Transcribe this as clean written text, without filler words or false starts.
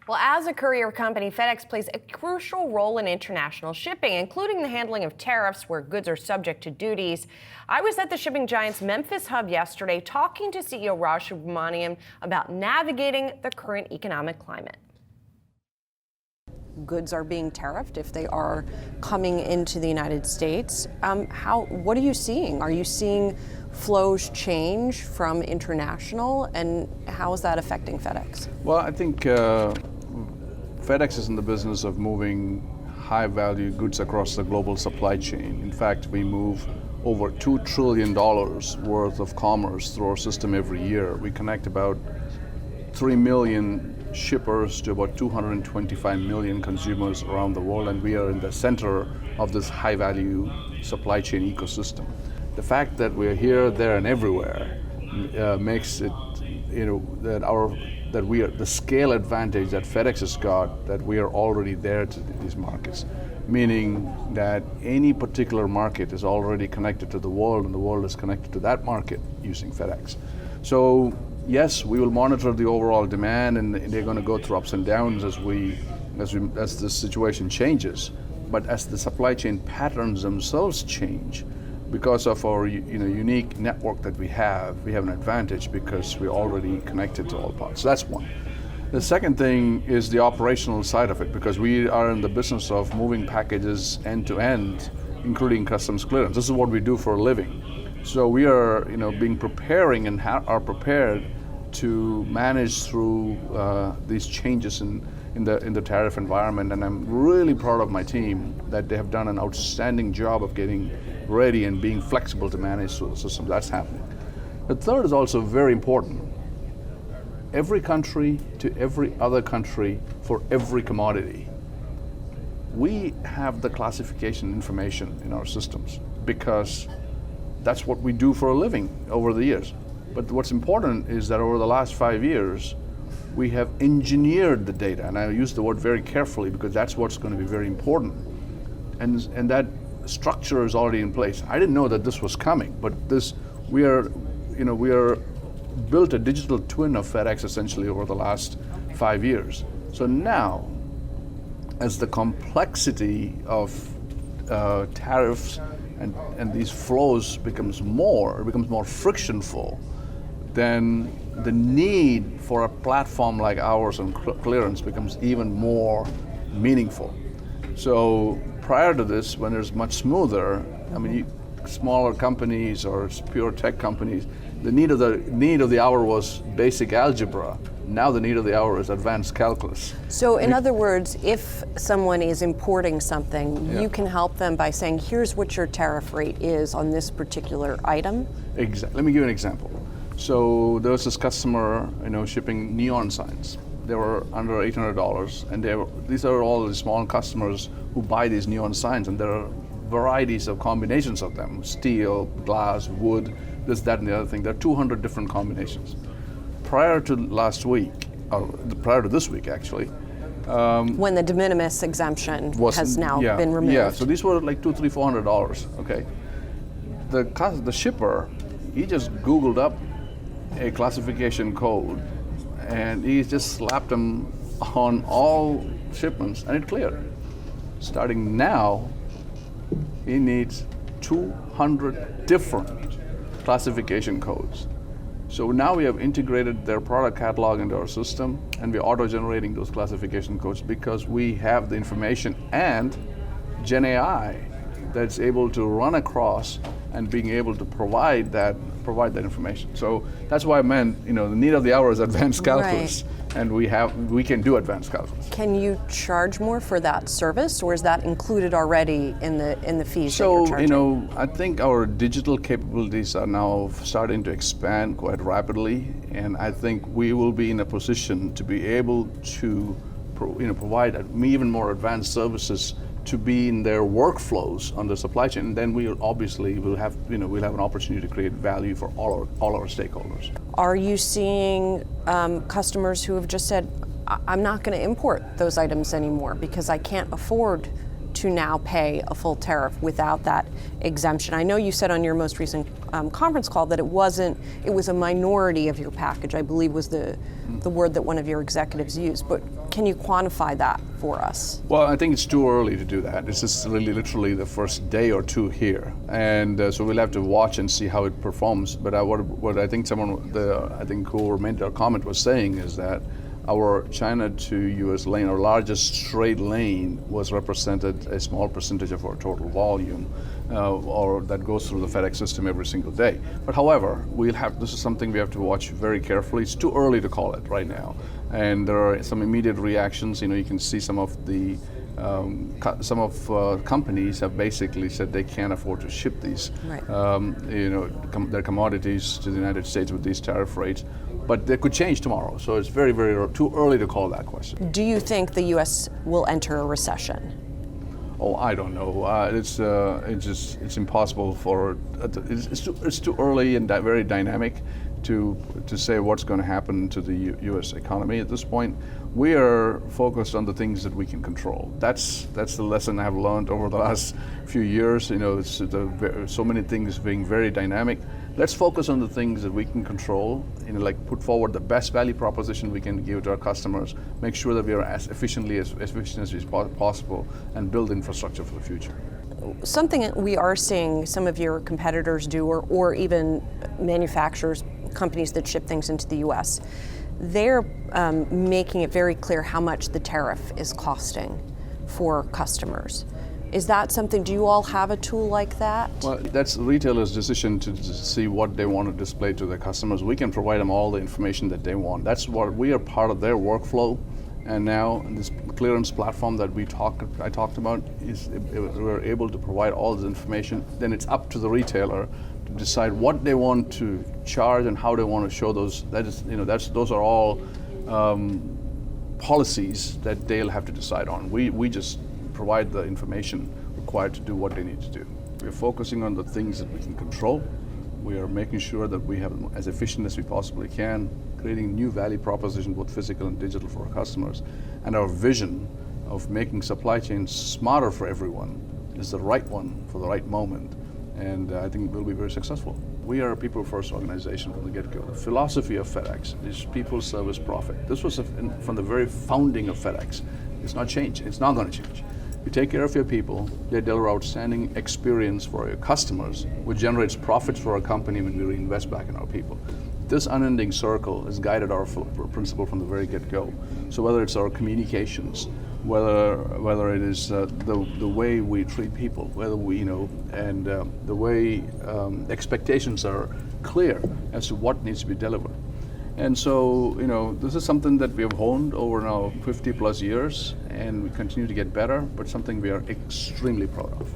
Well, as a courier company, FedEx plays a crucial role in international shipping, including the handling of tariffs where goods are subject to duties. I was at the shipping giant's Memphis hub yesterday talking to CEO Raj Subramaniam about navigating the current economic climate. Goods are being tariffed if they are coming into the United States. What are you seeing? Are you seeing flows change from international, and how is that affecting FedEx? Well, I think FedEx is in the business of moving high-value goods across the global supply chain. In fact, we move over $2 trillion worth of commerce through our system every year. We connect about 3 million shippers to about 225 million consumers around the world, and we are in the center of this high-value supply chain ecosystem. The fact that we're here, there, and everywhere makes it, that we are the scale advantage that FedEx has got, that we are already there to these markets, meaning that any particular market is already connected to the world, and the world is connected to that market using FedEx. So yes, we will monitor the overall demand, and they're going to go through ups and downs as the situation changes. But as the supply chain patterns themselves change, because of our unique network that we have an advantage because we're already connected to all parts. So that's one. The second thing is the operational side of it, because we are in the business of moving packages end to end, including customs clearance. This is what we do for a living. So we are, preparing and are prepared to manage through these changes in the tariff environment. And I'm really proud of my team that they have done an outstanding job of getting ready and being flexible to manage through the system. That's happening. The third is also very important. Every country to every other country for every commodity. We have the classification information in our systems because that's what we do for a living over the years. But what's important is that over the last 5 years, we have engineered the data, and I use the word very carefully because that's what's going to be very important. And that structure is already in place. I didn't know that this was coming, but we are built a digital twin of FedEx essentially over the last 5 years. So now, as the complexity of tariffs and these flows becomes more frictionful, then the need for a platform like ours and clearance becomes even more meaningful. So prior to this, when it's much smoother, smaller companies or pure tech companies, the need of the hour was basic algebra. Now the need of the hour is advanced calculus. So in other words, if someone is importing something, you can help them by saying, here's what your tariff rate is on this particular item? Exactly. Let me give you an example. So there was this customer, shipping neon signs. They were under $800, and these are all the small customers who buy these neon signs, and there are varieties of combinations of them: steel, glass, wood, this, that, and the other thing. There are 200 different combinations. Prior to this week actually, when the de minimis exemption has now been removed. Yeah, so these were like $200, $300, $400. Okay, the shipper, he just Googled up a classification code, and he just slapped them on all shipments, and it cleared. Starting now, he needs 200 different classification codes. So now we have integrated their product catalog into our system, and we're auto-generating those classification codes because we have the information and Gen AI that's able to run across and being able to provide that information. So that's why I meant, the need of the hour is advanced calculus, and we can do advanced calculus. Can you charge more for that service, or is that included already in the fees that you're charging? So, I think our digital capabilities are now starting to expand quite rapidly, and I think we will be in a position to be able to provide even more advanced services to be in their workflows on the supply chain. And then we obviously will have an opportunity to create value for all our stakeholders. Are you seeing customers who have just said, I'm not going to import those items anymore because I can't afford to now pay a full tariff without that exemption. I know you said on your most recent conference call that it was a minority of your package, I believe was the word that one of your executives used, but can you quantify that for us? Well, I think it's too early to do that. This is really literally the first day or two here, and so we'll have to watch and see how it performs. But what I think whoever made our comment was saying is that our China to U.S. lane, our largest trade lane, was represented a small percentage of our total volume, or that goes through the FedEx system every single day. But however, this is something we have to watch very carefully. It's too early to call it right now, and there are some immediate reactions. You can see some of the companies have basically said they can't afford to ship these, right. Their commodities to the United States with these tariff rates. But they could change tomorrow, so it's very, very too early to call that question. Do you think the U.S. will enter a recession? Oh, I don't know. It's impossible for it's too early and very dynamic to say what's going to happen to the U.S. economy at this point. We are focused on the things that we can control. That's the lesson I've learned over the last few years. So many things being very dynamic. Let's focus on the things that we can control. Like put forward the best value proposition we can give to our customers. Make sure that we are as efficient as possible, and build infrastructure for the future. Something we are seeing some of your competitors do, or even manufacturers, companies that ship things into the U.S., they're making it very clear how much the tariff is costing for customers. Is that something, do you all have a tool like that? Well, that's the retailer's decision to see what they want to display to their customers. We can provide them all the information that they want. That's what we are part of their workflow. And now this clearance platform that I talked about, we're able to provide all this information. Then it's up to the retailer to decide what they want to charge and how they want to show those. Those are all policies that they'll have to decide on. We just provide the information required to do what they need to do. We're focusing on the things that we can control. We are making sure that we have them as efficient as we possibly can, creating new value proposition, both physical and digital, for our customers. And our vision of making supply chains smarter for everyone is the right one for the right moment. And I think we'll be very successful. We are a people-first organization from the get-go. The philosophy of FedEx is people, service, profit. This was from the very founding of FedEx. It's not changed. It's not going to change. You take care of your people, they deliver outstanding experience for your customers, which generates profits for our company when we reinvest back in our people. This unending circle has guided our principle from the very get-go. So whether it's our communications, whether it is the way we treat people, whether and the way expectations are clear as to what needs to be delivered. And so, this is something that we have honed over now 50 plus years, and we continue to get better, but something we are extremely proud of.